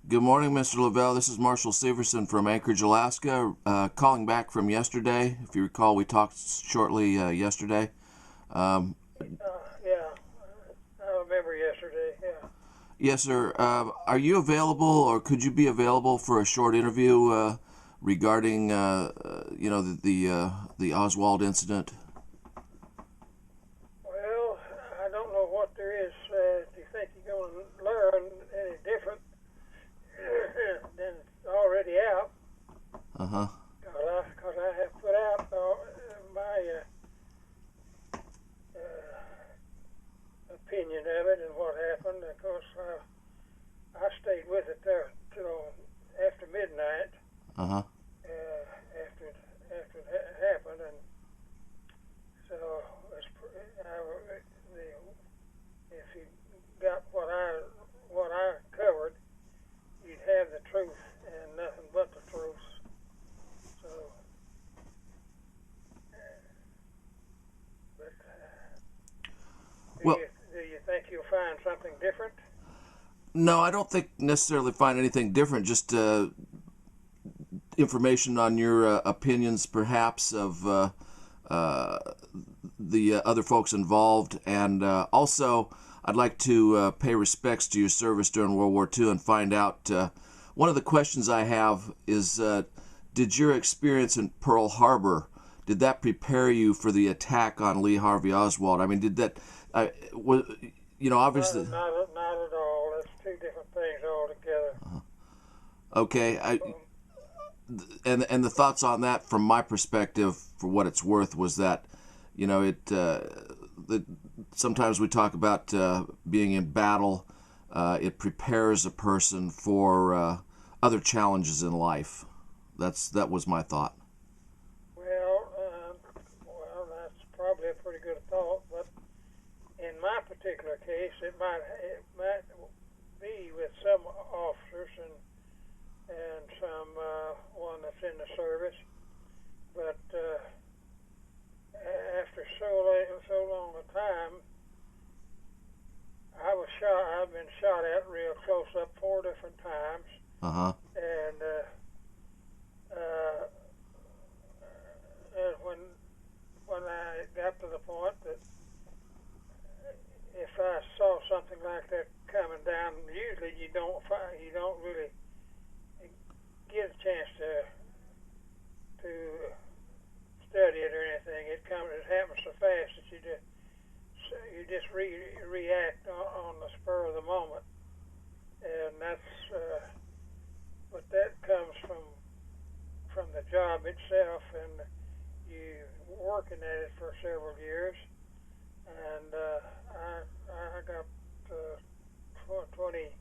Good morning, Mr. Leavelle. This is Marshal Severson from Anchorage, Alaska, calling back from yesterday. If you recall, we talked shortly yesterday. Um, Yeah, I remember yesterday. Yeah. yes, sir. Are you available, or could you be available for a short interview regarding, the Oswald incident? Well, I don't know what there is. Do you think you're going to learn any different than it's already out? Uh huh. Because I have put out my opinion of it and what happened. Of course, I stayed with it there till after midnight. Uh huh. After it happened, and so if you got what I covered, you'd have the truth and nothing but the truth. So, but Well, do you think you'll find something different? no, I don't think necessarily find anything different. Just information on your opinions, perhaps, of uh, the other folks involved, and also I'd like to pay respects to your service during World War II and find out. One of the questions I have is, did your experience in Pearl Harbor, did that prepare you for the attack on Lee Harvey Oswald? I mean, did that, was, obviously, Not at all. That's two different things altogether. okay, and the thoughts on that from my perspective, for what it's worth, was that, sometimes we talk about being in battle. It prepares a person for other challenges in life. That was my thought. That's probably a pretty good thought, but in my particular case, it might be with some officers and some one that's in the service, but after so long a time, I've been shot at real close up 4 different times, Uh huh. and when I got to the point that if I saw something like that coming down, usually you don't really get a chance to study it or anything. It happens so fast that you just react on the spur of the moment, and but that comes from the job itself, and you working at it for several years, and I got 27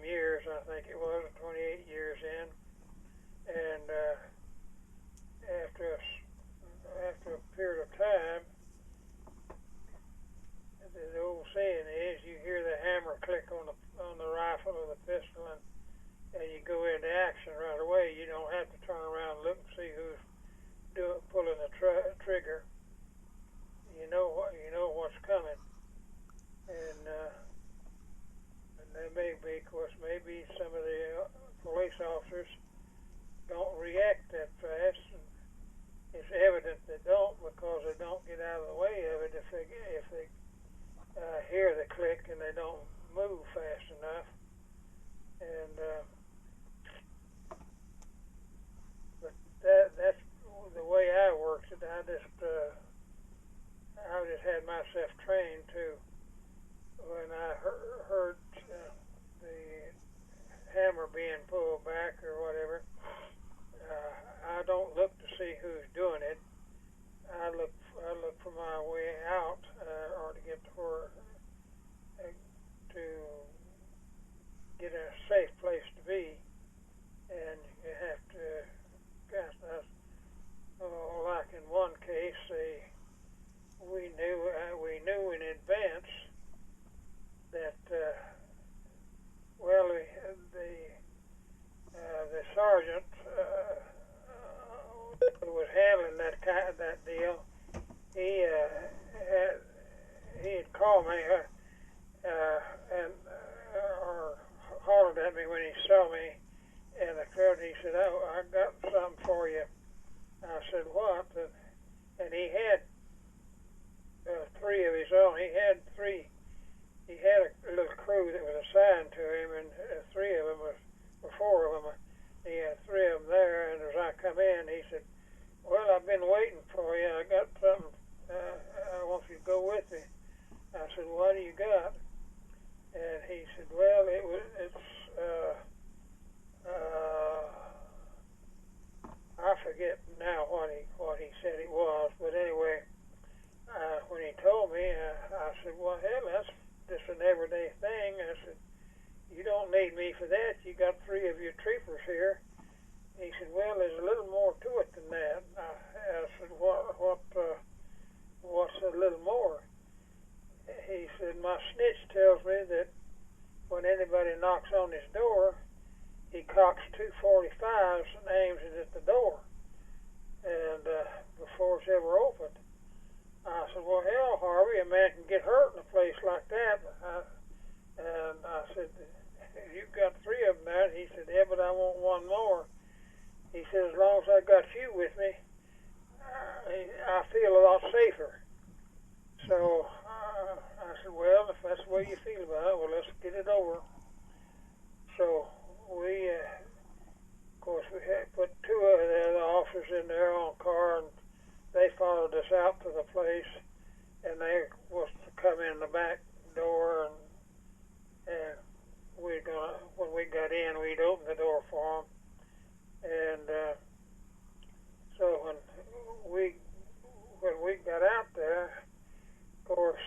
years, I think it was, 28 years in, and after a period of time, the old saying is, you hear the hammer click on the rifle or the pistol, and you go into action right away. You don't have to turn around and look and see who's pulling the trigger. You know what's coming, and there may be, of course, maybe some of the police officers don't react that fast. And it's evident they don't, because they don't get out of the way of it if they hear the click and they don't move fast enough. And but that's the way I worked it. I just had myself trained to, when I heard the hammer being pulled back or whatever, I don't look to see who's doing it. I look for my way out, or to get to where to get a safe place to be, and you have to. Like in one case, we knew in advance that the sergeant who was handling that deal, he had called me and or hollered at me when he saw me in the crowd. He said, "Oh, I got something for you." I said, "What?" And he had three of his own. He had three. He had a little crew that was assigned to him, and three of them or four of them. He had three of them there. And as I come in, he said, "Well, I've been waiting for you. I got something. I want you to go with me." I said, "What do you got?" And he said, "Well, it's I forget now what he said it was, but anyway, when he told me, I said, "Well, hell, that's just an everyday thing." I said, "You don't need me for that. You got three of your troopers here." He said, "Well, there's a little more to it than that." I said, "What's a little more?" He said, "My snitch tells me that when anybody knocks on his door, he cocks 245s and aims it at the door, and before it's ever opened." I said, "Well, hell, Harvey, a man can get hurt in a place like that." And I said, "You've got three of them there." And he said, "Yeah, but I want one more." He said, "As long as I got you with me, I feel a lot safer." So I said, "Well, if that's the way you feel about it, well, let's get it over." So we, of course, we had put two of the other officers in their own car, and they followed us out to the place, and they was to come in the back door, and when we got in, we'd open the door for them. And so when we got out there, of course,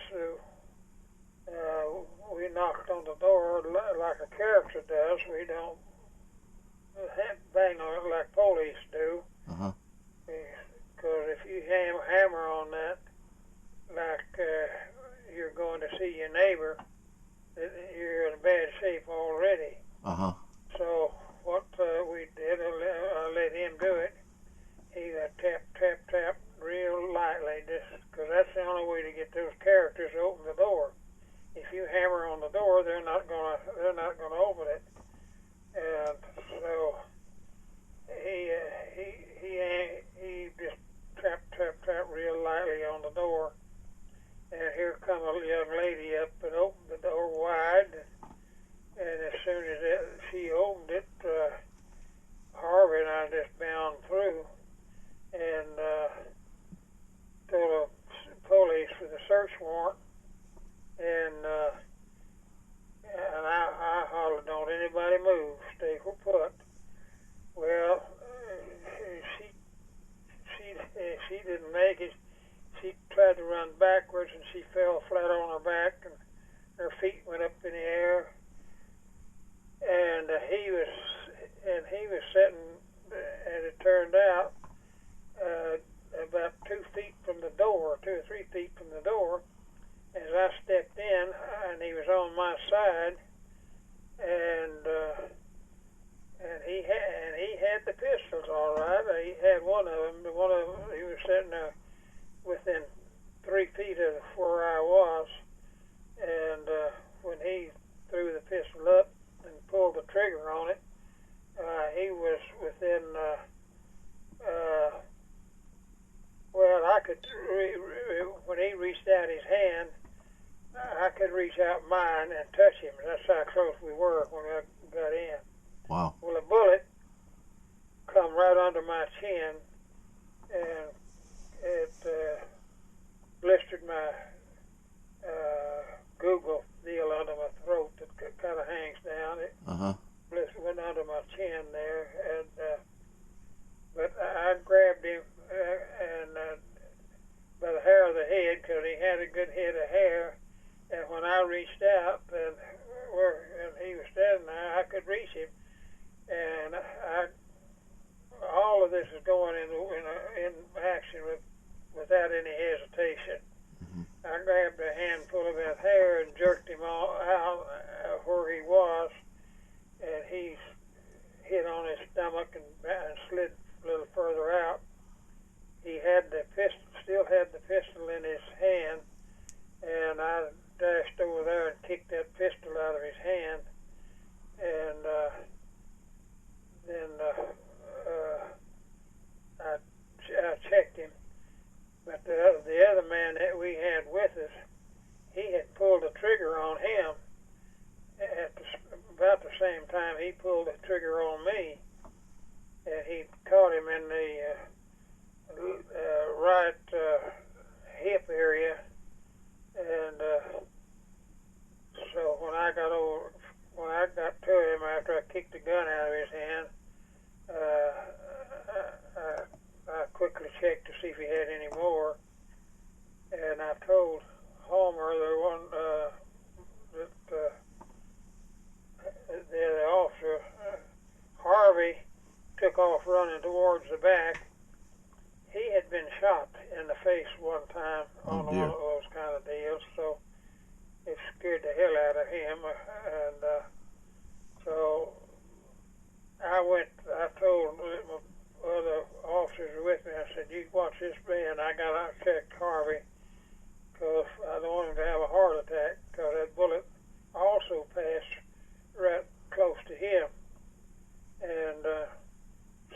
we knocked on the door like a character does. We don't bang on it like police do. Uh-huh. Because if you hammer on that like you're going to see your neighbor, you're in bad shape already. Uh-huh. So what we did, I let him do it. He tap, tap, tap real lightly, just because that's the only way to get those characters to open the door. If you hammer on the door, they're not gonna open it. And so he just tap, tap, tap real lightly on the door. And here come a young lady up and opened the door wide. And as soon as she opened it, Harvey and I just bound through and told the police for the search warrant. And I hollered, "Don't anybody move, stay put." Well, she didn't make it. She tried to run backwards, and she fell flat on her back, and her feet went up in the air. And he was sitting, as it turned out, about 2 feet from the door, 2 or 3 feet from the door. As I stepped in, and he was on my side, and he had the pistols all right. He had one of them. He was sitting there within 3 feet of where I was, and when he threw the pistol up and pulled the trigger on it, he was within. Well, I could when he reached out his hand, I could reach out mine and touch him. That's how close we were when I got in. Wow. Well, a bullet come right under my chin, and it blistered my Google deal under my throat that kind of hangs down. It went under my chin there, and but I grabbed him and by the hair of the head, because he had a good head of hair. And when I reached out, and he was standing there, I could reach him. And all of this is going in action without any hesitation. Mm-hmm. I grabbed a handful of that hair and jerked him out where he was, and he hit on his stomach and slid a little further out. He had still had the pistol in his hand, and I dashed over there and kicked that pistol out of his hand, and on him. At about the same time, he pulled the trigger on me, and he caught him in the right hip area. And so when I got to him after I kicked the gun out of his hand, I quickly checked to see if he had any more, and I told Homer, the one the officer, Harvey, took off running towards the back. He had been shot in the face one time on one of those kind of deals, so it scared the hell out of him. And so I told my other officers with me, I said, you watch this man. I got out and checked Harvey because I don't want him to have a heart attack, because that bullet also passed right close to him. And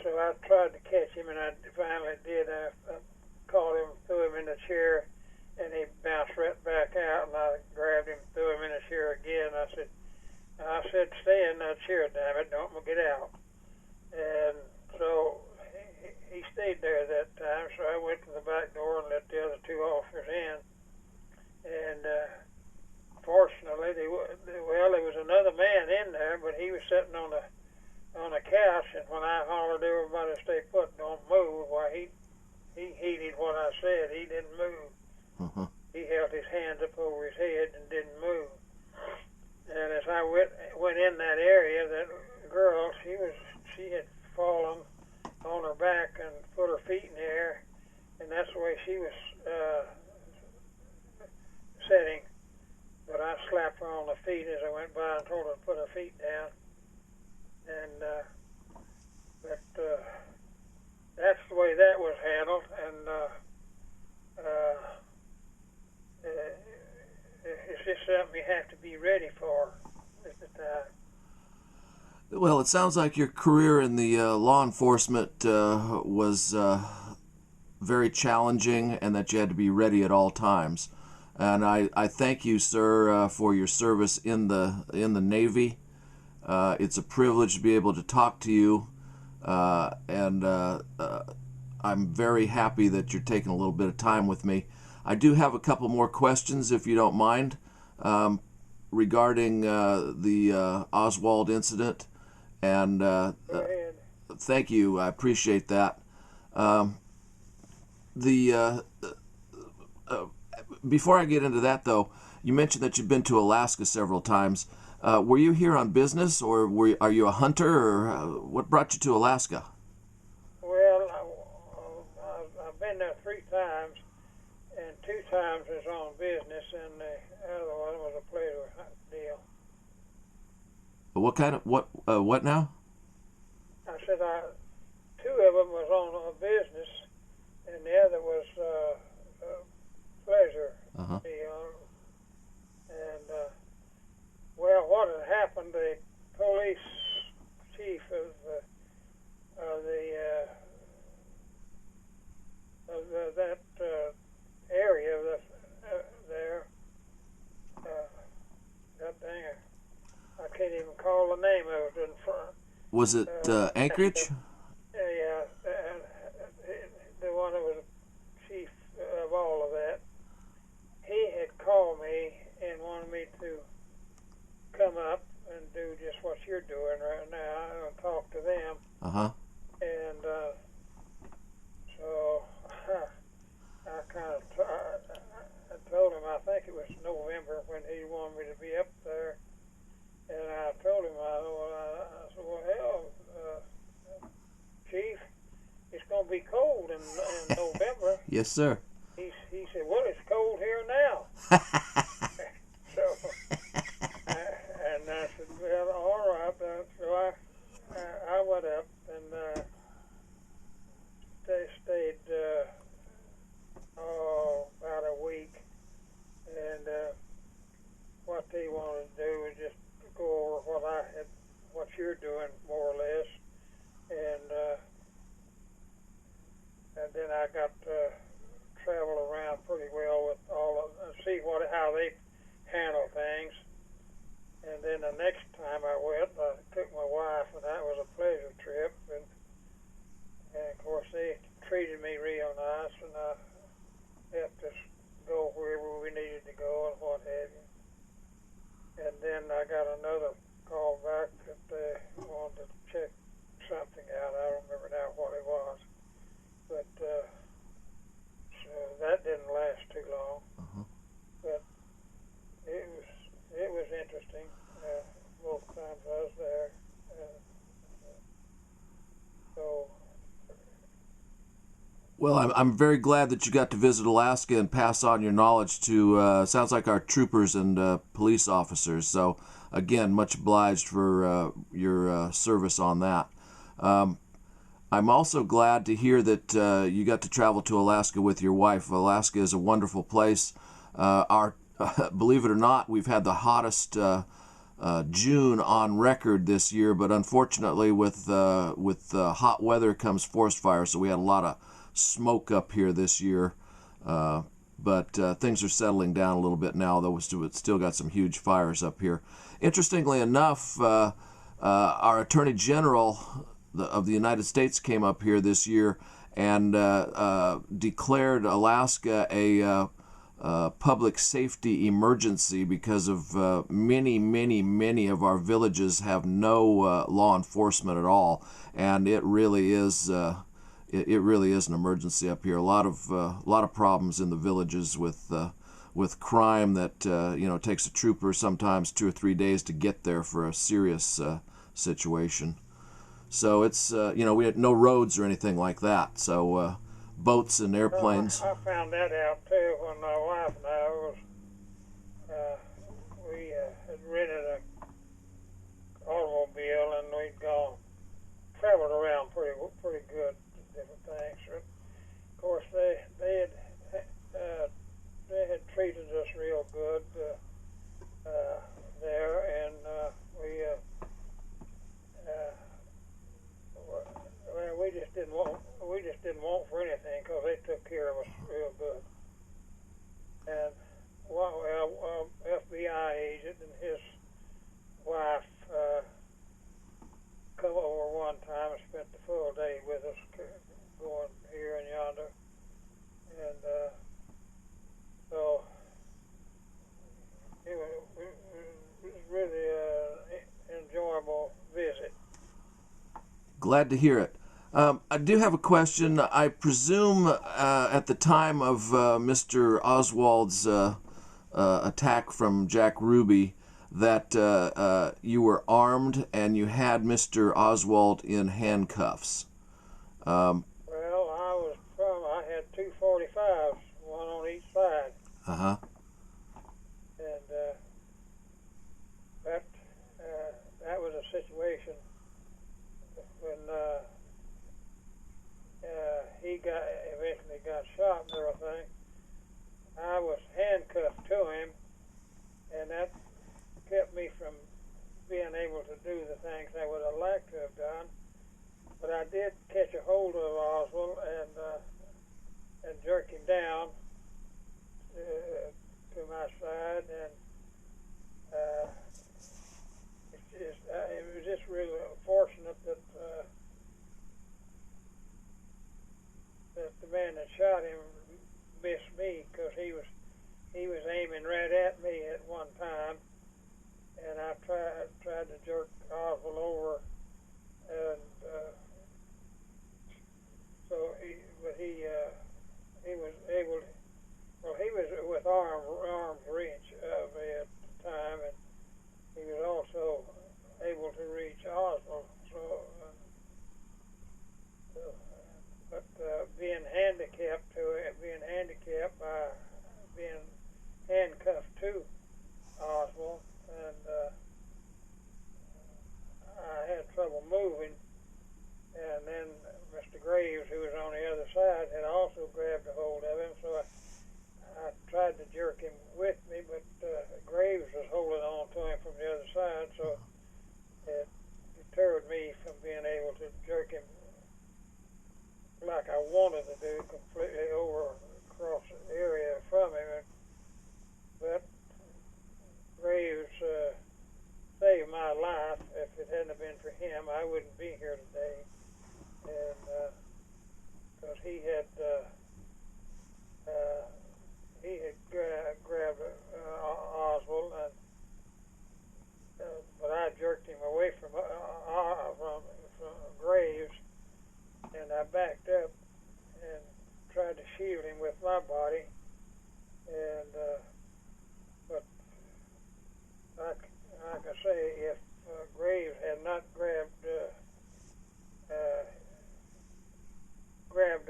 so I tried to catch him, and I finally did. I caught him, threw him in the chair, and he bounced right back out, and I grabbed him, threw him in the chair again. I said, stay in that chair, damn it, don't get out. And so he stayed there that time, so I went to the back door and let the other two officers in. And fortunately, there was another man in there, but he was sitting on a couch, and when I hollered everybody to stay put, don't move, why he heeded what I said. He didn't move. Uh-huh. He held his hands up over his head and didn't move. And as I went in that area, that girl, she had fallen on her back and put her feet in the air, and that's the way she was sitting. But I slapped her on the feet as I went by and told her to put her feet down. And that's the way that was handled. And it's just something you have to be ready for at the time. Well, it sounds like your career in the law enforcement was very challenging, and that you had to be ready at all times. And I thank you, sir, for your service in the Navy. It's a privilege to be able to talk to you, and I'm very happy that you're taking a little bit of time with me. I do have a couple more questions, if you don't mind, regarding the Oswald incident. And thank you. I appreciate that. Before I get into that, though, you mentioned that you've been to Alaska several times. Were you here on business, or are you a hunter, or what brought you to Alaska? Well, I've been there 3 times, and 2 times was on business, and the other one was a pleasure deal. What kind of what now? I said 2 of them was on a business, and the other was pleasure deal. And well, what had happened? The police chief of that area there. God dang it, I can't even call the name of it in front. Was it Anchorage? Yeah, the one that was chief of all of that. He had called me and wanted me to come up and do just what you're doing right now and talk to them. Uh-huh. And so I kind of I told him, I think it was November when he wanted me to be up there. And I told him, I said, well, hell, Chief, it's going to be cold in November. Yes, sir. He said, well, it's cold here now. So, and I said, well, all right. So I went up and stayed about a week. And what they wanted to do was just go over what you're doing, more or less. And then I got to travel around pretty well with all of, see how they handle things. And then the next time I went, I took my wife, and that was a pleasure trip. And of course, they treated me real nice, and helped us go wherever we needed to go and what have you. And then I got another call back that they wanted to check something out. I don't remember now what it was. But so that didn't last too long. Uh-huh. But it was interesting. Both times I was there. So. Well, I'm very glad that you got to visit Alaska and pass on your knowledge to, sounds like our troopers and police officers. So, again, much obliged for your service on that. I'm also glad to hear that you got to travel to Alaska with your wife. Alaska is a wonderful place. Believe it or not, we've had the hottest June on record this year, but unfortunately with hot weather comes forest fire, so we had a lot of smoke up here this year, but things are settling down a little bit now, though we've still got some huge fires up here. Interestingly enough, our Attorney General of the United States came up here this year and declared Alaska a public safety emergency because of many of our villages have no law enforcement at all, and it really is it really is an emergency up here. A lot of problems in the villages with crime that takes a trooper sometimes 2 or 3 days to get there for a serious situation. So it's we had no roads or anything like that. So boats and airplanes. I found that out too when my wife and I was we had rented an automobile, and we'd traveled around pretty good. Different things. Of course, they had treated us real good there, and we just didn't want for anything because they took care of us real good. And FBI agent and his wife come over one time and spent the full day with us, going here and yonder, and so it was really an enjoyable visit. Glad to hear it. I do have a question. I presume at the time of Mr. Oswald's attack from Jack Ruby that you were armed and you had Mr. Oswald in handcuffs. Well, I had 2 45s, one on each side. Uh-huh. And that was a situation when he eventually got shot and everything. I was handcuffed to him, and that kept me from being able to do the things I would have liked to have done. But I did catch a hold of Oswald and jerk him down to my side, and it was just really fortunate that the man that shot him missed me, because he was aiming right at me at one time, and I tried to jerk Oswald over, and so he was able. Well, he was with arm's reach of a him, I wouldn't be here today. And because he had grabbed Oswald, and but I jerked him away from Graves, and I backed up and tried to shield him with my body. And but like I say, if Graves had not grabbed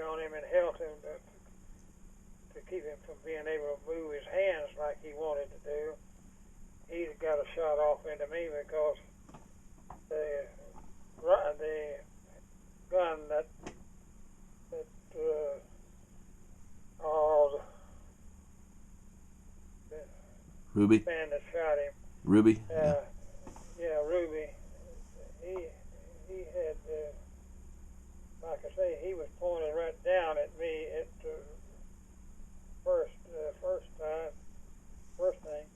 on him and held him to keep him from being able to move his hands like he wanted to do, he'd have got a shot off into me, because the gun that Ruby? man that shot him. Ruby? Yeah, Ruby. He had, like I say, he was pointed right down at me at first thing.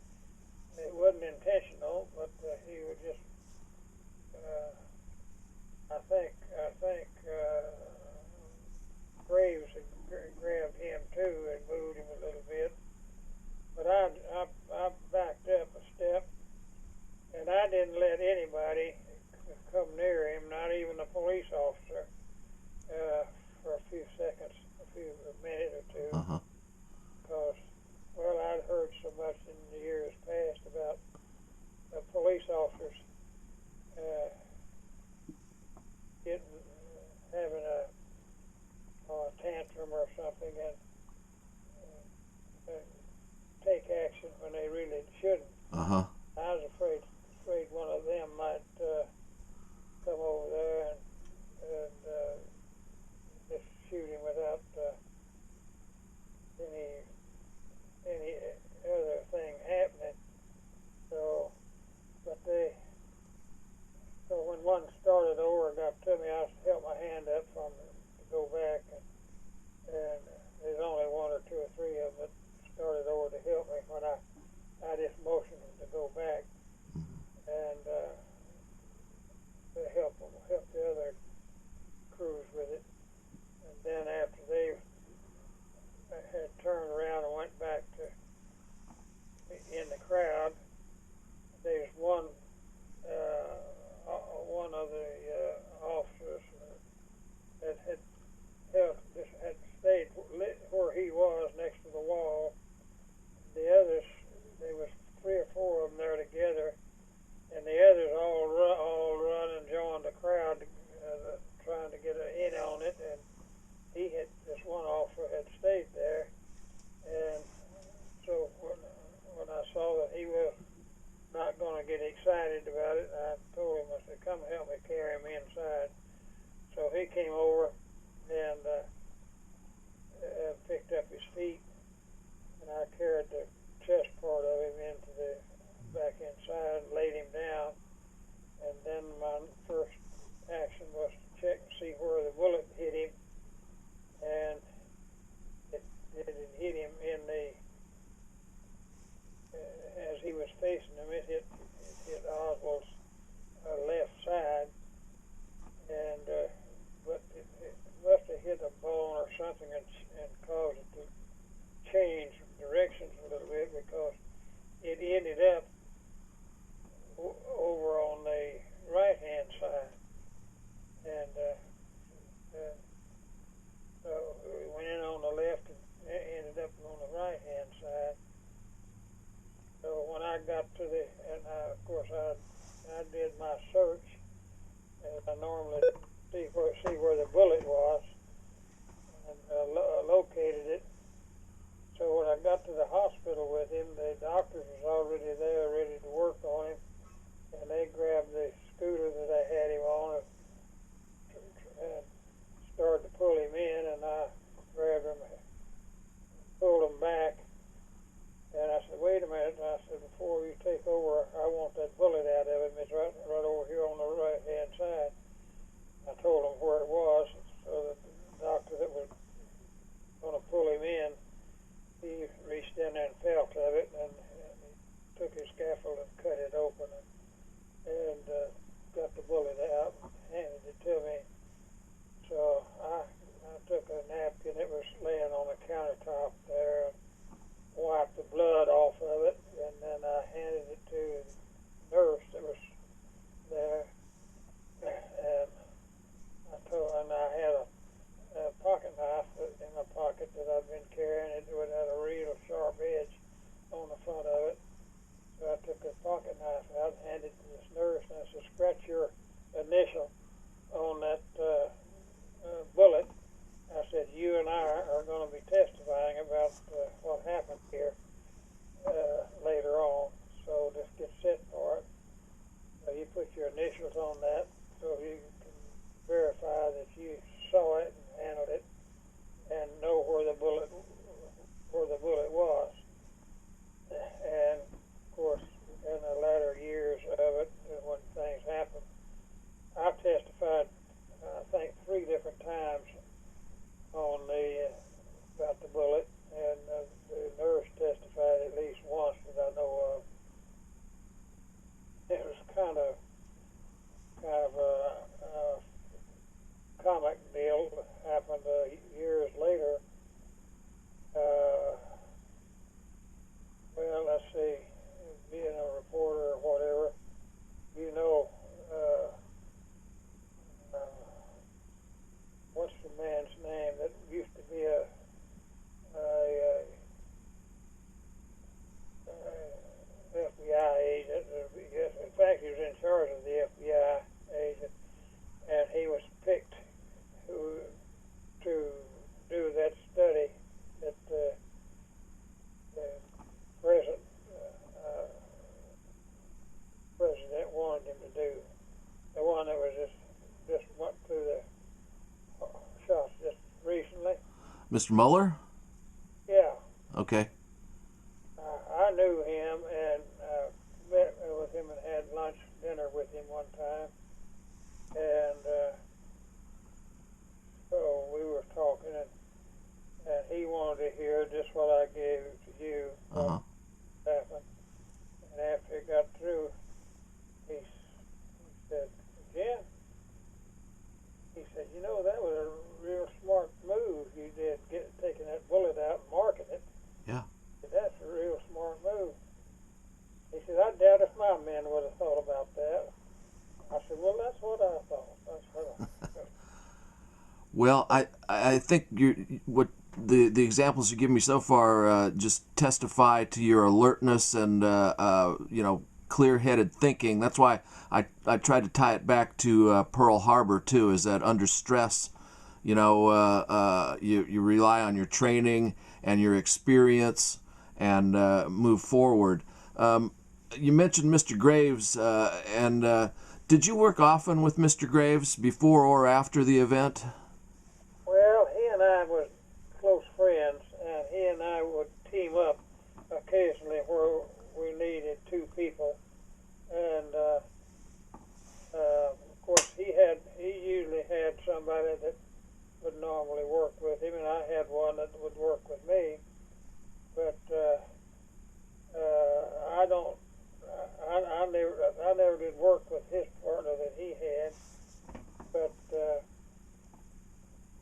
It wasn't intentional, but he was just. I think Graves had grabbed him too and moved him a little bit. But I backed up a step, and I didn't let anybody come near him, not even a police officer, for a few seconds, a minute or two. Because, well, I'd heard so much in the years past about police officers having a tantrum or something, and take action when they really shouldn't. I was afraid one of them might come over there and just shoot him without any other thing happening. So when one started over and got to me, I held my hand up for him to go back, and there's only one or two or three of them that started over to help me when I just motioned them to go back, and to help the other crews with it. And then after they had turned around and went back to in the crowd, there's one of the officers that had stayed where he was next to the wall. The others, there was 3 or 4 of them there together, and the others all run and joined the crowd, trying to get in on it. And this one officer had stayed there, and so when I saw that he was not going to get excited about it, I told him, I said, "Come help me carry him inside." So he came over and picked up his feet, and I carried the chest part of him into the back inside, laid him down, and then my first action was to check and see where the bullet hit him, and it hit him in the as he was facing him. It hit Oswald's left side, and but it must have hit a bone or something and caused it to change directions a little bit, because it ended up over on the right hand side, and so it went in on the left and ended up on the right hand side. So when I got to of course I did my search, as I normally see where the bullet was, and located it. So when I got to the hospital with him, the doctors was already there, ready to work on him, and they grabbed the scooter that I had him on and started to pull him in, and I grabbed him, pulled him back. And I said, "Wait a minute." And I said, "Before you take over, I want that bullet out of him. It's right over here on the right-hand side." I told him where it was, so that the doctor that was going to pull him in, he reached in there and felt of it, and he took his scalpel do. The one that was just went through the shots just recently. Mr. Mueller? Yeah. Okay. I knew him and met with him and had lunch, dinner with him one time. And so we were talking, and he wanted to hear just what I gave to you. Uh-huh. What happened. And after he got through, he said, Jim, he said, you know, that was a real smart move you did, taking that bullet out and marking it. Yeah. He said, that's a real smart move. He said, I doubt if my men would have thought about that. I said, well, that's what I thought. That's what I thought. Well, I think the examples you give me so far just testify to your alertness and clear-headed thinking. That's why I tried to tie it back to Pearl Harbor too. Is that under stress, you rely on your training and your experience and move forward. You mentioned Mr. Graves, and did you work often with Mr. Graves before or after the event? Well, he and I were close friends, and he and I would team up occasionally where we needed two people. And of course, he usually had somebody that would normally work with him, and I had one that would work with me. But I never did work with his partner that he had. But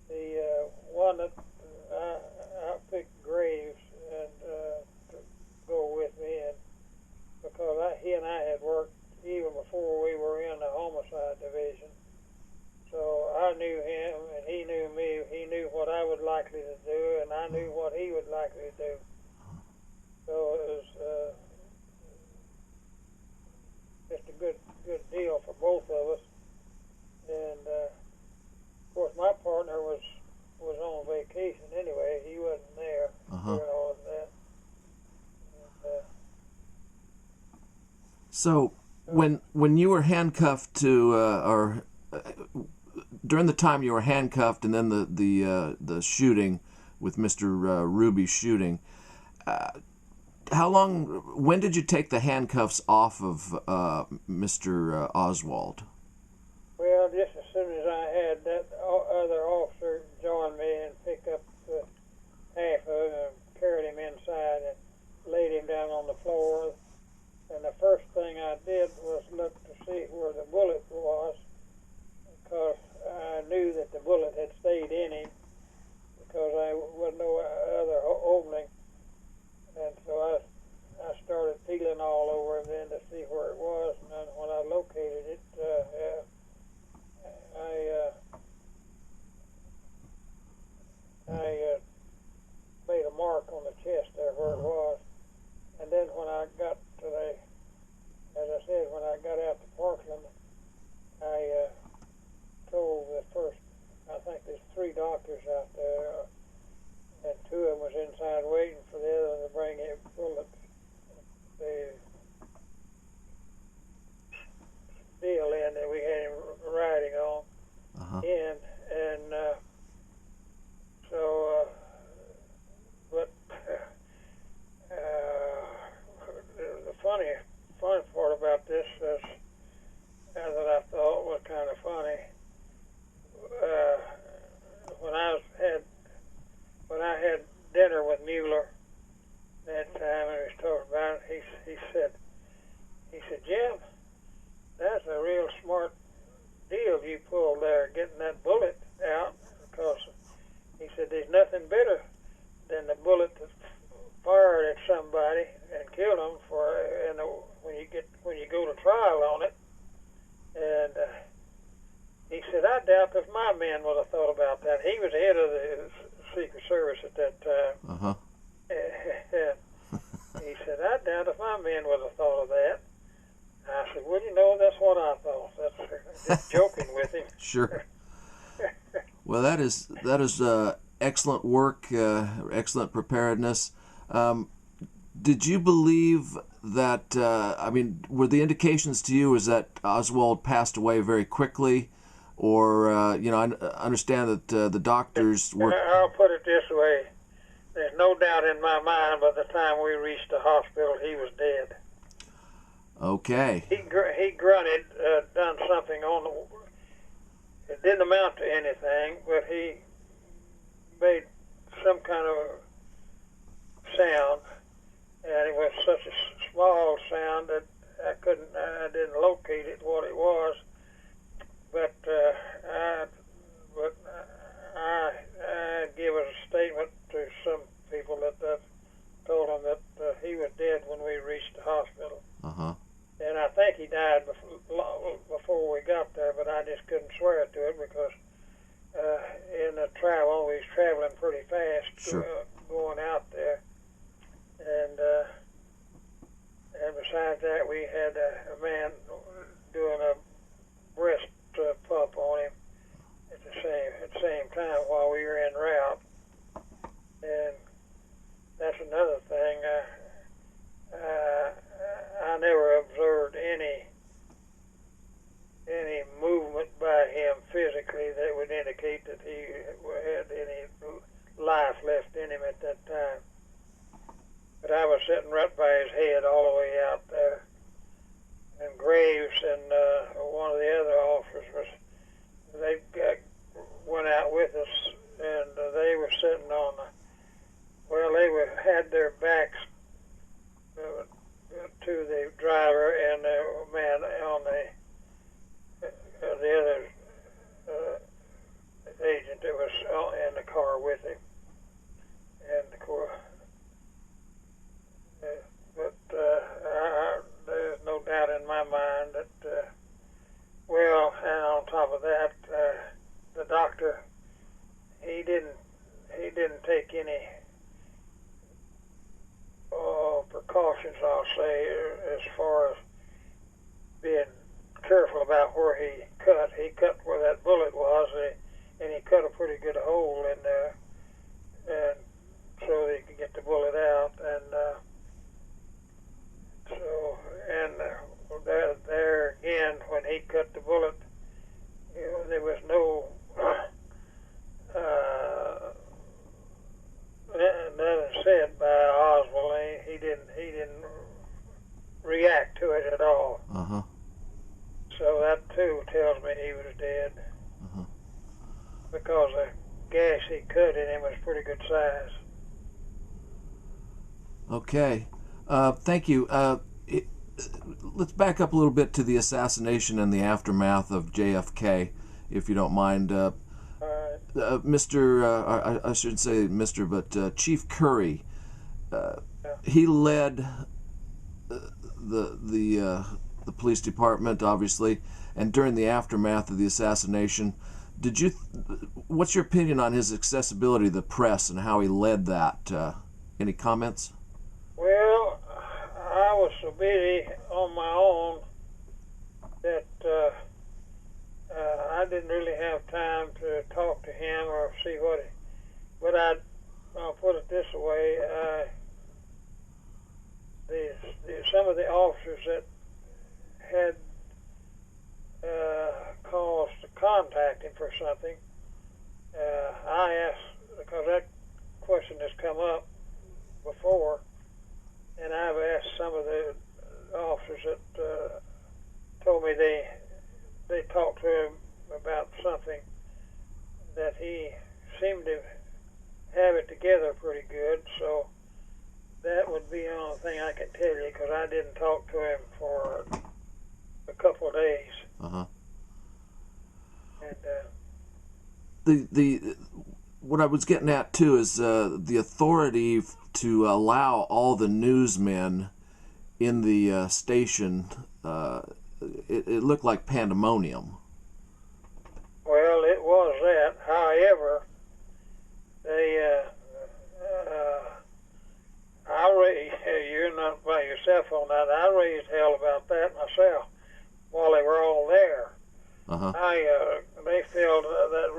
the one that I picked Graves and to go with me, and because he and I had worked even before we were in the homicide division. So I knew him, and he knew me. He knew what I would likely to do, and I knew what he would likely to do. So it was just a good deal for both of us. And of course, my partner was on vacation anyway. He wasn't there doing all of that. And, so when you were handcuffed to during the time you were handcuffed and then the shooting with Mr. Ruby's shooting, when did you take the handcuffs off of Mr. Oswald? Well, just as soon as I had that other officer join me and pick up half of him and carried him inside and laid him down on the floor. And the first thing I did was look to see where the bullet was, because I knew that the bullet had stayed in him because there was no other opening. And so I started feeling all over him then to see where it was. And then when I located it, I made a mark on the chest there where it was. And then when I got to as I said, when I got out to Parkland, I told the first, I think there's 3 doctors out there, and 2 of them was inside waiting for the other to bring in bullets. The deal in that we had him riding on in, and the funny part about this is, that I thought was kind of funny, when I had dinner with Mueller that time and we was talking about it, he said, Jim, that's a real smart deal you pulled there, getting that bullet out, because he said there's nothing better than the bullet that fired at somebody and killed them when you go to trial on it. And he said, I doubt if my men would have thought about that. He was head of the Secret Service at that time. And he said, I doubt if my men would have thought of that. I said, well, that's what I thought. That's just joking with him. Sure. Well, that is excellent work, excellent preparedness. Did you believe that, were the indications to you is that Oswald passed away very quickly? Or, I understand that the doctors were... I'll put it this way. There's no doubt in my mind by the time we reached the hospital, he was dead. Okay. He grunted, done something on the... It didn't amount to anything, but he made some kind of sound, and it was such a small sound that I didn't locate it, what it was. But I give a statement to some people that told them that he was dead when we reached the hospital. Uh-huh. And I think he died before we got there, but I just couldn't swear to it because in the travel, we was traveling pretty fast. Sure. Going out there. And besides that, we had a man doing a breast pump on him at the same time while we were en route. And that's another thing. I never observed any movement by him physically that would indicate that he had any life left in him at that time. But I was sitting right by his head all the way out there. And Graves and one of the other officers went out with us, and they were sitting on had their backs to the driver and the man on the other agent that was in the car with him. And of course, there's no doubt in my mind that, and on top of that, the doctor, he didn't take any precautions, I'll say, as far as being careful about where he cut. He cut where that bullet was, and he cut a pretty good hole in there, and so they could get the bullet out. And there again, when he cut the bullet, there was no nothing said by Oswald. He didn't react to it at all. Uh-huh. So that too tells me he was dead. Uh-huh. Because the gash he cut in him was pretty good size. Okay. Thank you. Let's back up a little bit to the assassination and the aftermath of JFK, if you don't mind. Mr. I should say Mr., but Chief Curry, he led the police department, obviously, and during the aftermath of the assassination, what's your opinion on his accessibility to the press and how he led that? Any comments? Well, I was so busy on my own that I didn't really have time to talk to him or see but I'll put it this way, some of the officers that had cause to contact him for something, I asked, because that question has come up before, and I've asked some of the officers that told me they talked to him about something that he seemed to have it together pretty good, so that would be the only thing I can tell you, because I didn't talk to him for a couple of days. Uh-huh. And what I was getting at too is the authority to allow all the newsmen in the station. It looked like pandemonium. Well, it was that. However, you're not by yourself on that. I raised hell about that myself while they were all there. Uh-huh. They felt that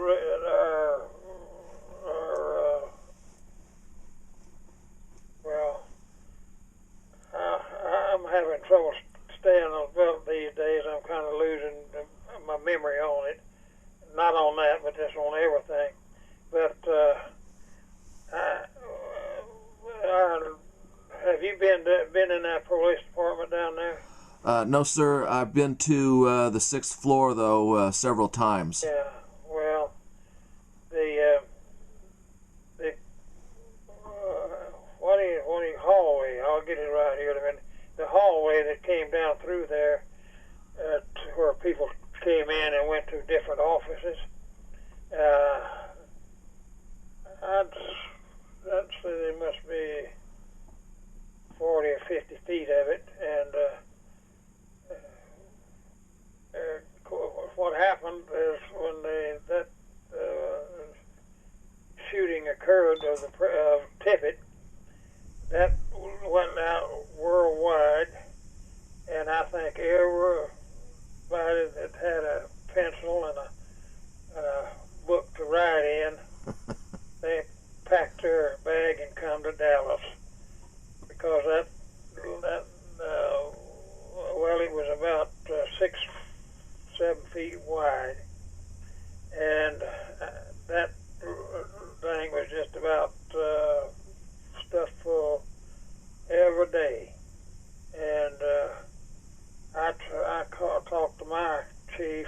staying on the belt these days. I'm kind of losing my memory on it. Not on that, but just on everything. But have you been in that police department down there? No, sir. I've been to the 6th floor, though, several times. Yeah. Well, the what do you hallway? I'll get it right here in a minute. The hallway that came down through there, to where people came in and went to different offices. I'd say there must be 40 or 50 feet of it, and what happened is when that shooting occurred of Tippit, that went out worldwide, and I think everybody that had a pencil and a book to write in, they packed their bag and come to Dallas, because well, it was about 6-7 feet wide, and that thing was just about stuffed full every day. And I talked to my chief,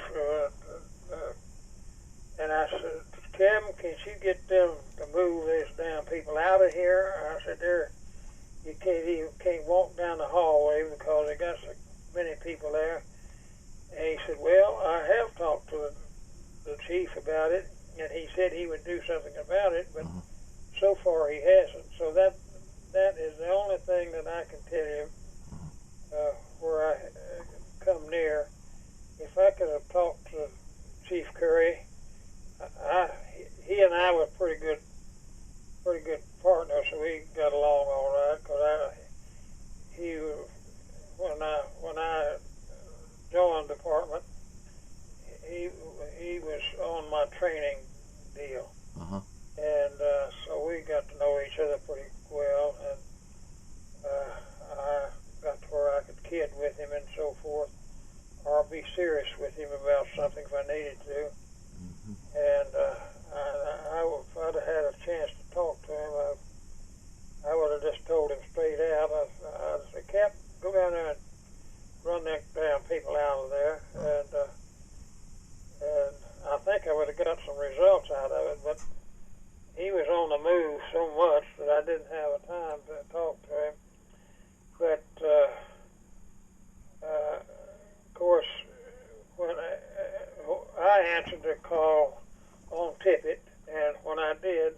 and I said, Kevin, can you get them to move these damn people out of here? I said, you can't walk down the hallway because they got so many people there. And he said, well, I have talked to the chief about it, and he said he would do something about it, but so far he hasn't. So that is the only thing that I can tell you where I come near. If I could have talked to Chief Curry, he and I were pretty good partners, so we got along all right. Because when I joined the department, he was on my training deal, and so we got to know each other pretty well, and I got to where I could kid with him and so forth, or be serious with him about something if I needed to. And if I'd have had a chance to talk to him, I would have just told him straight out. I'd say, Cap, go down there and run them damn people out of there. And I think I would have got some results out of it, but he was on the move so much that I didn't have a time to talk to him. But, of course, when I answered the call on Tippit, and when I did,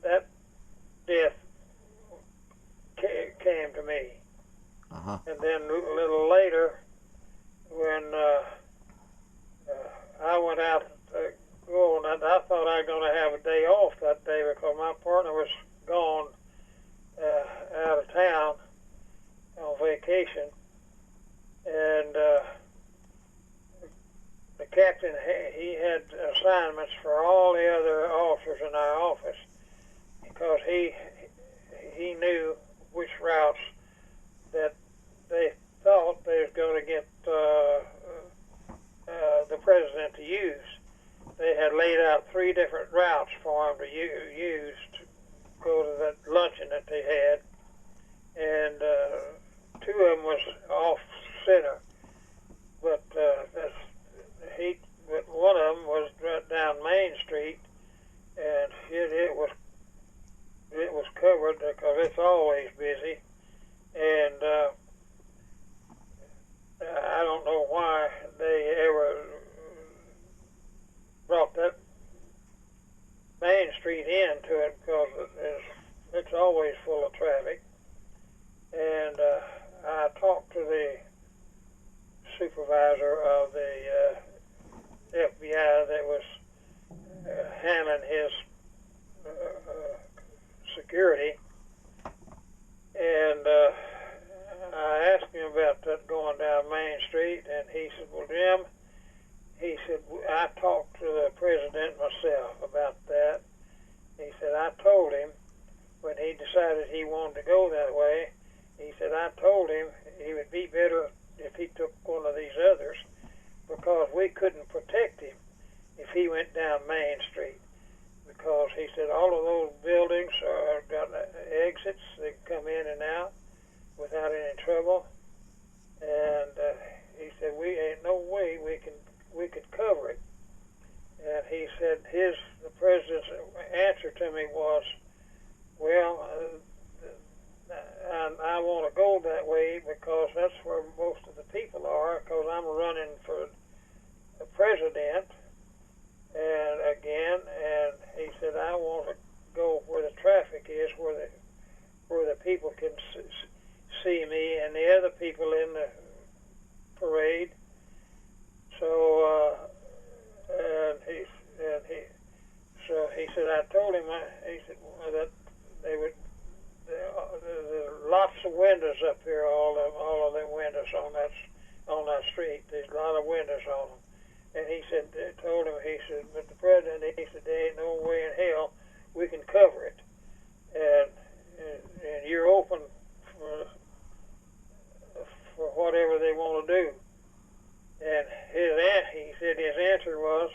that death came to me. And then a little later, when I went out to go, and I thought I was going to have a day off that day because my partner was gone out of town on vacation, and the captain, he had assignments for all the other officers in our office, because he knew which routes that they thought they was going to get the president to use. They had laid out 3 different routes for him to use to go to that luncheon that they had, and 2 of them was off center, but one of them was right down Main Street, and it was covered because it's always busy, and I don't know why they ever brought that Main Street into it, because it's always full of traffic. And I talked to the supervisor of the FBI that was handling his security, and I asked him about that going down Main Street, and he said, well, Jim, he said, I talked to the president myself about that. He said, I told him when he decided he wanted to go that way, He said, I told him he would be better if he took one of these others because we couldn't protect him if he went down Main Street. Because he said all of those buildings got exits that come in and out without any trouble. And he said, we ain't no way we could cover it. And he said the president's answer to me was, well, I want to go that way because that's where most of the people are, because I'm running for the president. And again, and he said, I want to go where the traffic is, where the people can see me and the other people in the parade. So, he said, I told him, he said that they would. There's lots of windows up here, all of them windows on that street. There's a lot of windows on them. And he said, they told him, he said, but the president, he said, there ain't no way in hell we can cover it. And you're open for whatever they want to do. And he said his answer was,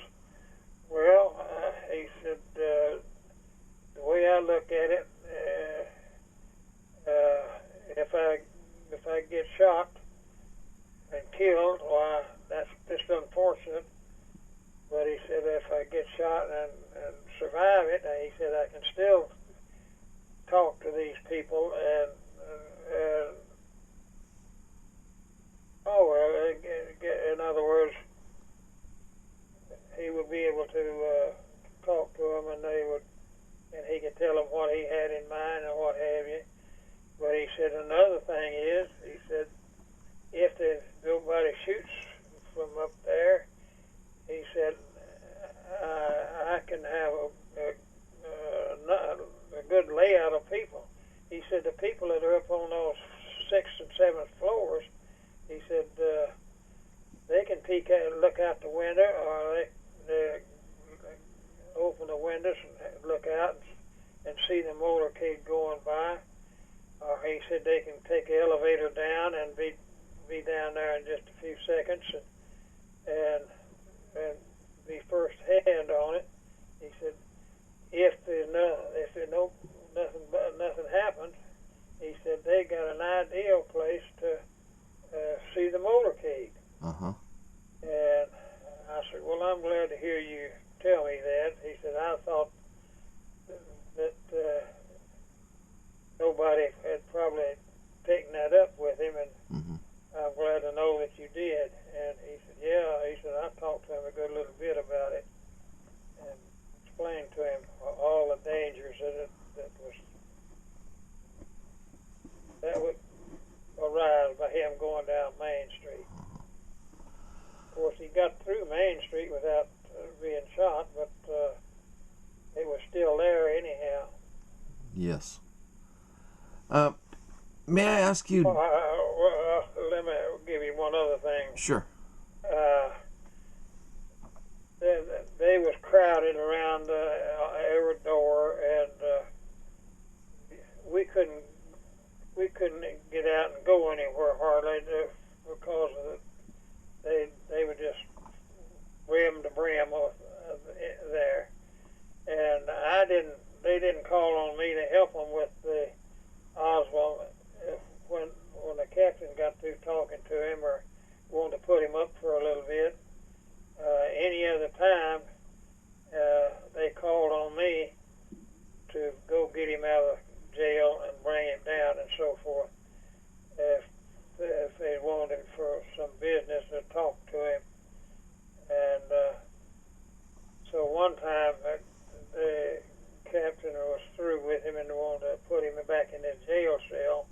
well, he said, the way I look at it, if I get shot and killed, why, that's just unfortunate. But he said if I get shot and survive it, he said I can still talk to these people and in other words, he would be able to talk to them, and he could tell them what he had in mind and what have you. But he said another thing is, he said, if nobody shoots from up there, he said, I can have a good layout of people. He said the people that are up on those 6th and 7th floors, he said they can peek out and look out the window, or they open the windows and look out and see the motorcade going by. Or he said they can take the elevator down and be down there in just a few seconds and be first hand on it. He said if nothing happens, he said they got an ideal place to see the motorcade. Uh-huh. And I said, well, I'm glad to hear you tell me that. He said, I thought that nobody had probably taken that up with him, and I'm glad to know that you did. And he said, yeah, he said, I talked to him a good little bit about it and explained to him all the dangers that would arise by him going down Main Street. Of course, he got through Main Street without being shot, but it was still there anyhow. Yes. May I ask you... let me give you one other thing. Sure. They was crowded around every door, and we couldn't get out and go anywhere hardly because they were just brim to brim there, and they didn't call on me to help them with the Oswald when the captain got through talking to him or wanted to put him up for a little bit. Any other time, they called on me to go get him out of jail and bring him down and so forth. If they wanted him for some business to talk to him. And so one time the captain was through with him and wanted to put him back in his jail cell.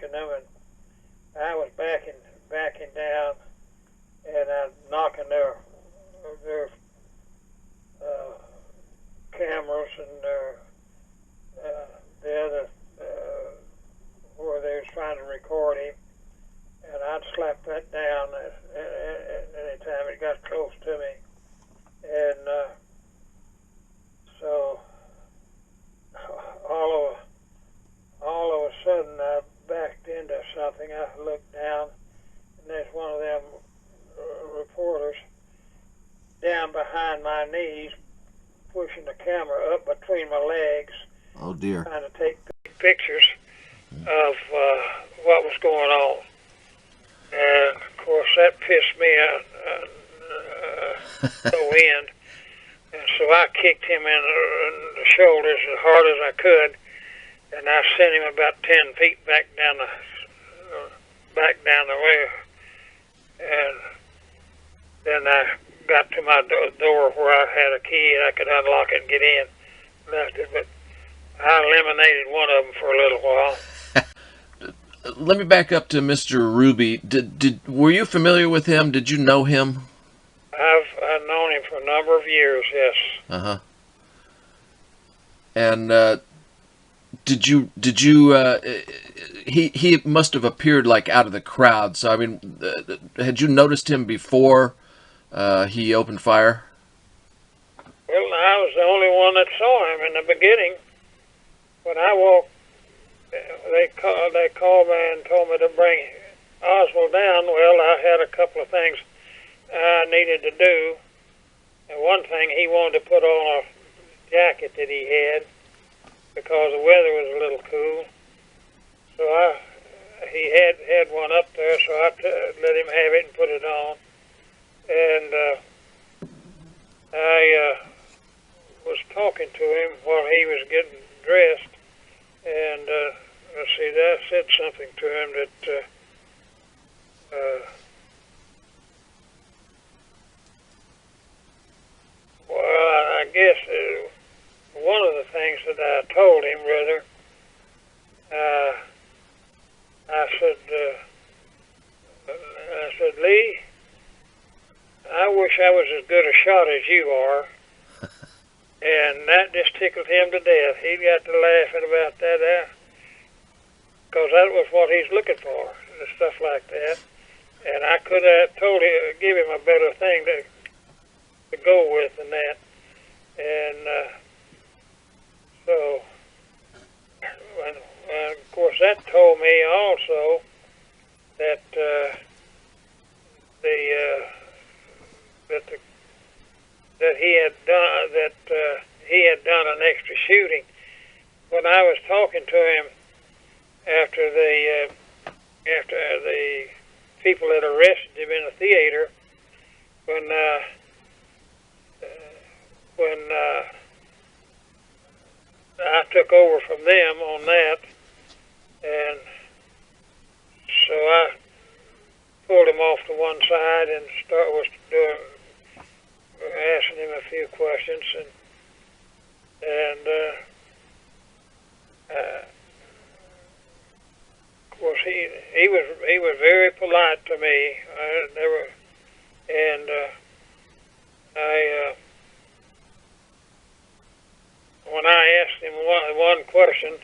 watching them, and I was backing down, and I'm knocking their cameras and the other where they was trying to record him, and I'd slap that down any time it got close to me, and so all of a sudden I backed into something. I looked down, and there's one of them reporters down behind my knees, pushing the camera up between my legs. Oh dear. Trying to take pictures of what was going on. And of course that pissed me out no end. And so I kicked him in the shoulders as hard as I could, and I sent him about 10 feet back down the way. And then I got to my door where I had a key and I could unlock it and get in. Left it, but I eliminated one of them for a little while. Let me back up to Mr. Ruby. Were you familiar with him? Did you know him? I've known him for a number of years, yes. Uh-huh. And he must have appeared like out of the crowd. So I mean, had you noticed him before he opened fire? Well, I was the only one that saw him in the beginning. When I walked, they called me and told me to bring Oswald down. Well, I had a couple of things I needed to do. And one thing, he wanted to put on a jacket that he had because the weather was a little cool. So he had one up there, so I let him have it and put it on. And I was talking to him while he was getting dressed, and let's see, I said something to him that well, I guess one of the things that I told him, rather, I said, Lee, I wish I was as good a shot as you are. And that just tickled him to death. He got to laughing about that, because that was what he's looking for, stuff like that. And I could have give him a better thing to go with than that. And so, of course, that told me also that that he had done an extra shooting. When I was talking to him after the people that arrested him in the theater, when I took over from them on that, and so I pulled him off to one side and asking him a few questions, and of course he was very polite to me. When I asked him one question,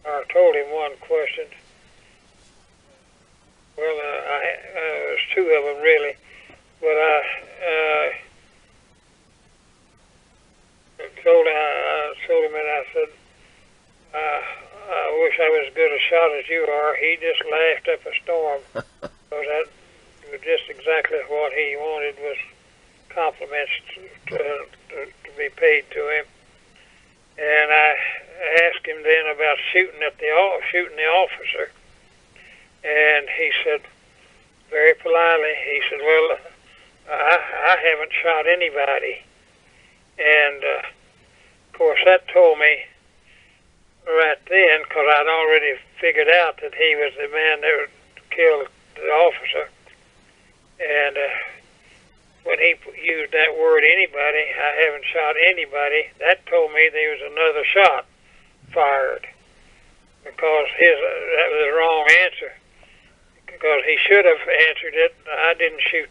I told him one question. Well, there's two of them really, but I told him, and I said, I wish I was as good a shot as you are. He just laughed up a storm, because that was just exactly what he wanted, was compliments to be paid to him. And I asked him then about shooting the officer. And he said, very politely, he said, well, I haven't shot anybody. And, of course, that told me right then, because I'd already figured out that he was the man that killed the officer. And when he used that word anybody, I haven't shot anybody, that told me there was another shot fired, because that was the wrong answer, because he should have answered it, I didn't shoot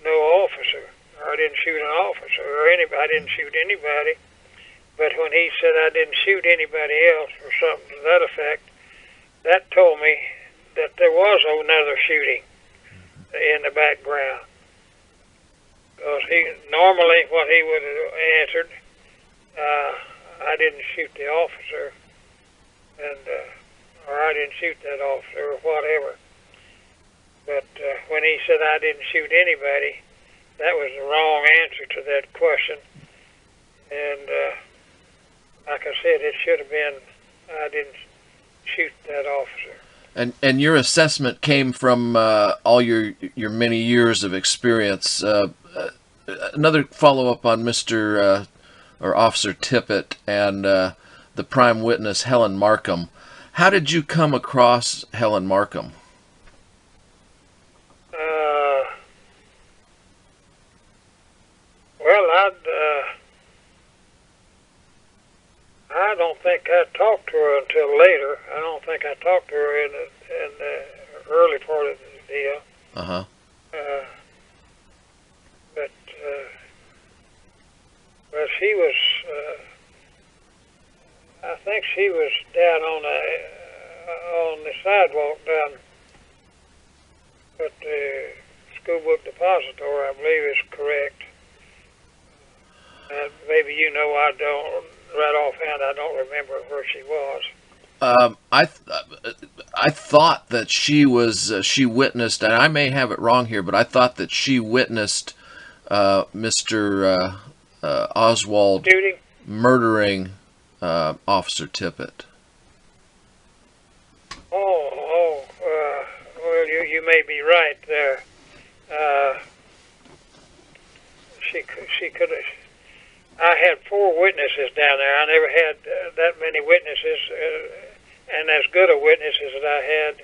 no officer, or I didn't shoot an officer, or anybody, I didn't shoot anybody. But when he said I didn't shoot anybody else, or something to that effect, that told me that there was another shooting in the background. Because normally what he would have answered, I didn't shoot the officer, and or I didn't shoot that officer, or whatever. But when he said I didn't shoot anybody, that was the wrong answer to that question. And like I said, it should have been I didn't shoot that officer. And your assessment came from all your many years of experience. Another follow-up on Mr. Or Officer Tippit and the prime witness, Helen Markham. How did you come across Helen Markham? Well, I don't think I talked to her until later. I don't think I talked to her in the early part of the deal. Uh-huh. But she was, I think she was down on the sidewalk down at the school book depository, I believe is correct. Maybe you know, I don't, right offhand, I don't remember where she was. I thought that she was she witnessed, and I may have it wrong here, but I thought that she witnessed Mr. Oswald shooting? Murdering Officer Tippit. Well, you may be right there. She could have. I had 4 witnesses down there. I never had that many witnesses, and as good a witnesses as I had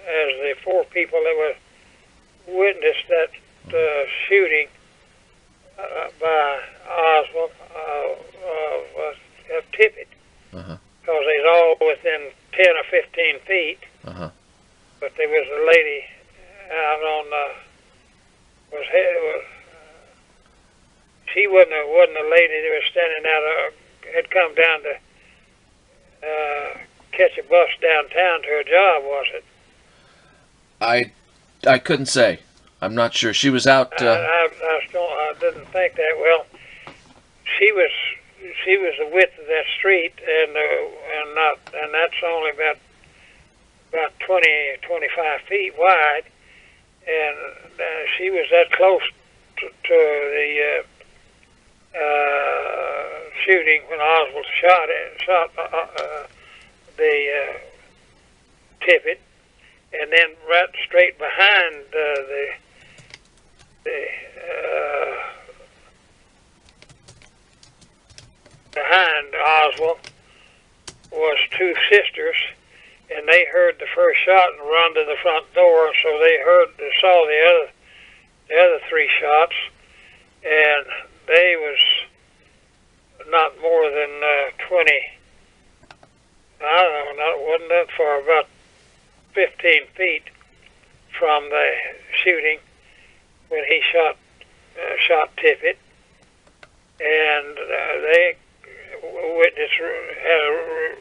as the 4 people that were witnessed that shooting by Oswald of Tippit. Uh-huh. Because they's all within 10 or 15 feet. Uh-huh. But there was a lady out on she wasn't a lady that was standing out had come down to catch a bus downtown to her job, was it? I couldn't say. I'm not sure. She was out. I didn't think that. Well, she was the width of that street, and that's only about 20-25 feet wide, and she was that close to the shooting when Oswald shot the Tippit, and then right straight behind behind Oswald was 2 sisters, and they heard the first shot and run to the front door, so they saw the other 3 shots, and they was not more than 20, I don't know, it wasn't that far, about 15 feet from the shooting when he shot Tippit, and they witness had a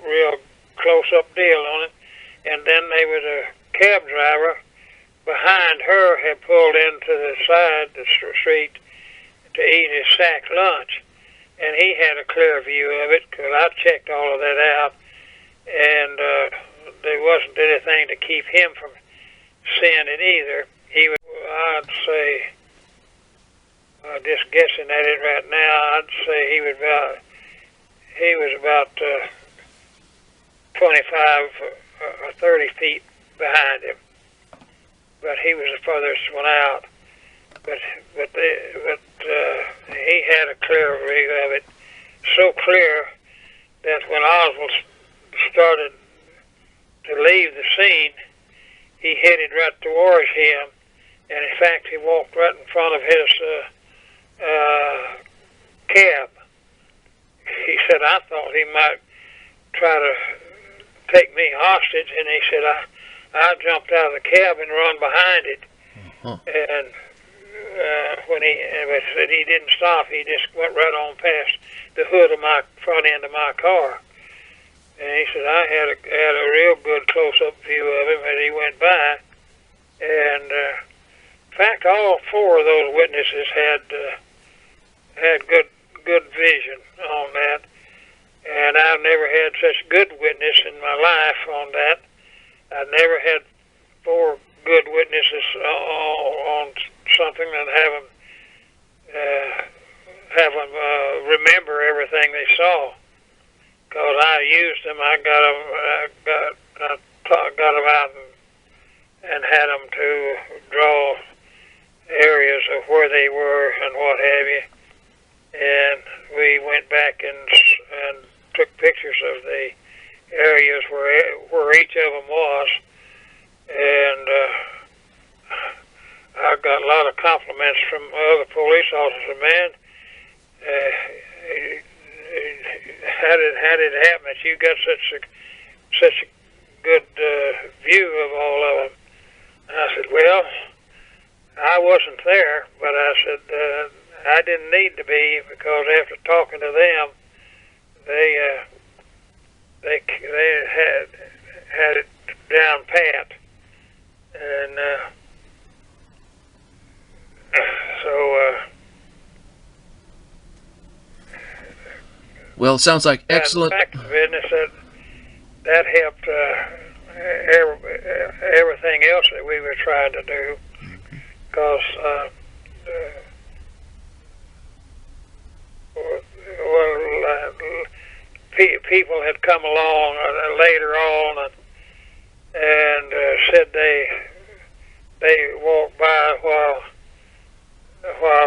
real close-up deal on it, and then there was a cab driver behind her had pulled into the side of the street to eat his sack lunch, and he had a clear view of it, because I checked all of that out, and there wasn't anything to keep him from seeing it either. He was, I'd say, just guessing at it right now, I'd say he was about 25 or 30 feet behind him, but he was the furthest one out. But he had a clear view of it, so clear that when Oswald started to leave the scene, he headed right towards him, and in fact, he walked right in front of his cab. He said, I thought he might try to take me hostage, and he said, I jumped out of the cab and run behind it. And when he said he didn't stop, he just went right on past the hood of my front end of my car. And he said I had a real good close-up view of him as he went by. And in fact, all four of those witnesses had good vision on that. And I've never had such good witness in my life on that. I've never had four good witnesses on something and have them remember everything they saw. Because I used them, I got them out and had them to draw areas of where they were and what have you. And we went back and took pictures of the areas where each of them was. And I got a lot of compliments from other police officers. Man, how did it happen that you got such a good view of all of them? And I said, well, I wasn't there, but I said I didn't need to be, because after talking to them, they had it down pat. And well, it sounds like excellent. Back to business, that helped everything else that we were trying to do, because people had come along later on and said they walked by while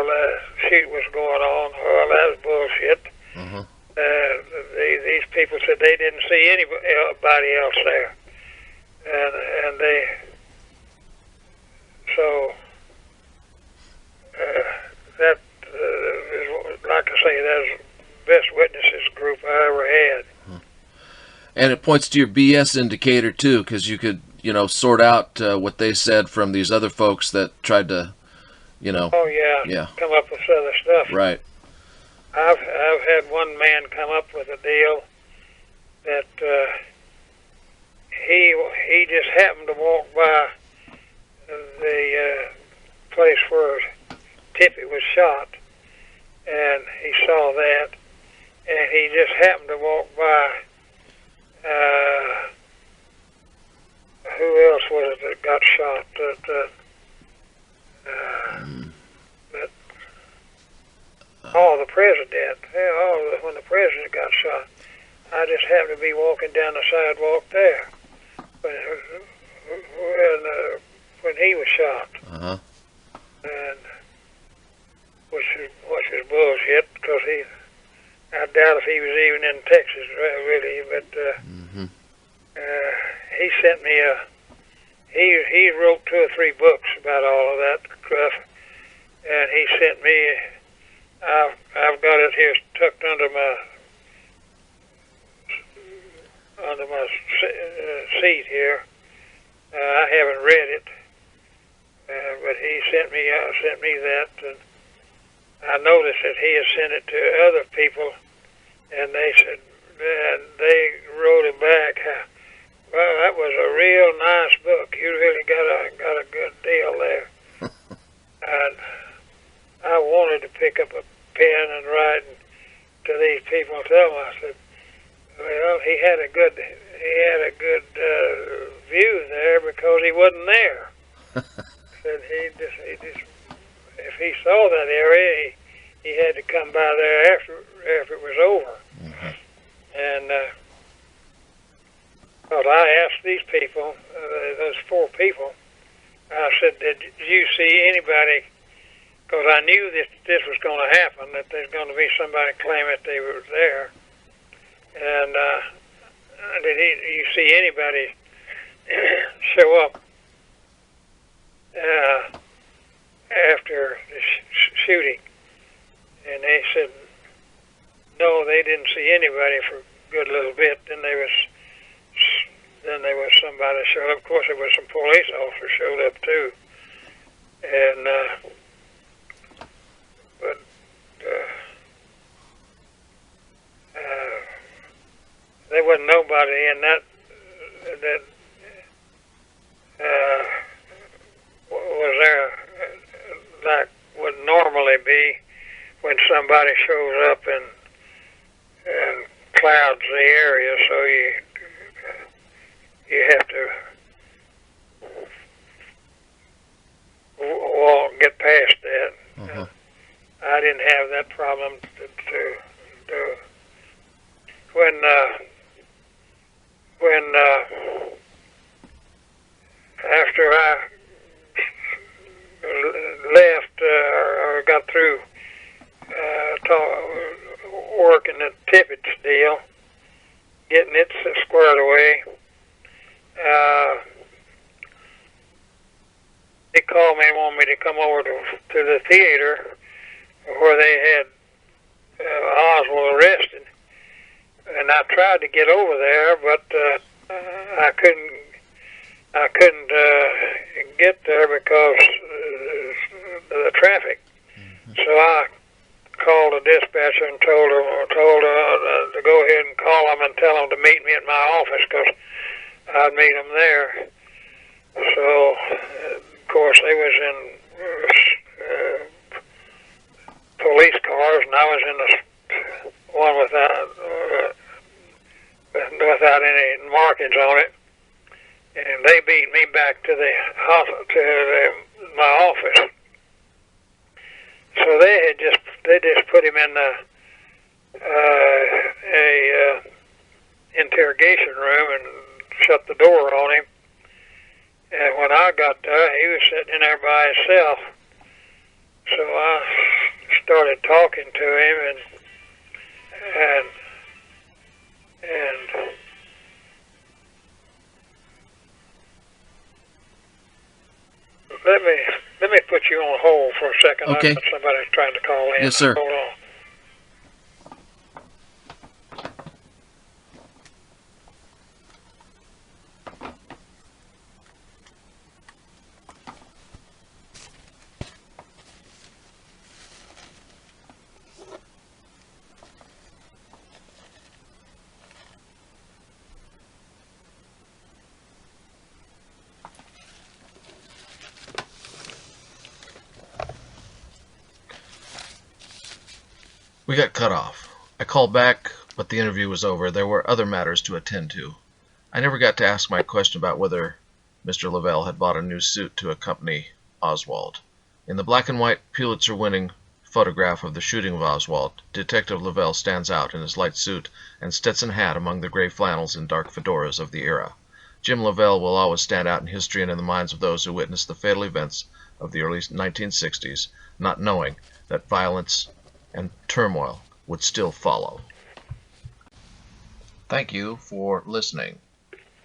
the shoot was going on. Well, that was bullshit. These people said they didn't see anybody else there, and they so that is, like I say, that's the best witnesses group I ever had. And it points to your BS indicator too, because you could, sort out what they said from these other folks that tried to, Oh yeah, come up with other stuff. Right. I've had one man come up with a deal that he just happened to walk by the place where Tippit was shot, and he saw that, and he just happened to walk by. Who else was it that got shot? The president. When the president got shot, I just happened to be walking down the sidewalk there when he was shot. And which is bullshit, because I doubt if he was even in Texas really, but he sent me he wrote 2 or 3 books about all of that stuff, and he sent me. I've got it here tucked under my seat here. I haven't read it, but he sent me that, and I noticed that he had sent it to other people, and they said, and they wrote him back. Well, that was a real nice book. You really got a good deal there. And I wanted to pick up a pen and write to these people and tell them. I said, well, he had a good view there because he wasn't there. Said he just if he saw that area, he had to come by there after it was over. And but I asked these people, those 4 people, I said, did you see anybody? Because I knew that this was going to happen, that there's going to be somebody claim that they were there. And did you see anybody show up? after the shooting, and they said no, they didn't see anybody for a good little bit. Then there was somebody showed up. Of course, there was some police officers showed up too, and but there wasn't nobody in that was there like would normally be when somebody shows up and clouds the area, so you have to get past that. Uh-huh. I didn't have that problem to do. When after I left or got through working the Tippit deal, getting it squared away, they called me and wanted me to come over to the theater where they had Oswald arrested, and I tried to get over there, but I couldn't get there because of the traffic. Mm-hmm. So I called the dispatcher and told her to go ahead and call them and tell them to meet me at my office because I'd meet them there. So, of course, they was in police cars, and I was in the one without any markings on it, and they beat me back to my office. So they just put him in a interrogation room and shut the door on him. And when I got there, he was sitting in there by himself. So I started talking to him, and let me put you on hold for a second. Okay. Somebody's trying to call in. Yes, sir. Hold on. We got cut off. I called back, but the interview was over. There were other matters to attend to. I never got to ask my question about whether Mr. Leavelle had bought a new suit to accompany Oswald. In the black and white Pulitzer-winning photograph of the shooting of Oswald, Detective Leavelle stands out in his light suit and Stetson hat among the gray flannels and dark fedoras of the era. Jim Leavelle will always stand out in history and in the minds of those who witnessed the fatal events of the early 1960s, not knowing that violence and turmoil would still follow. Thank you for listening.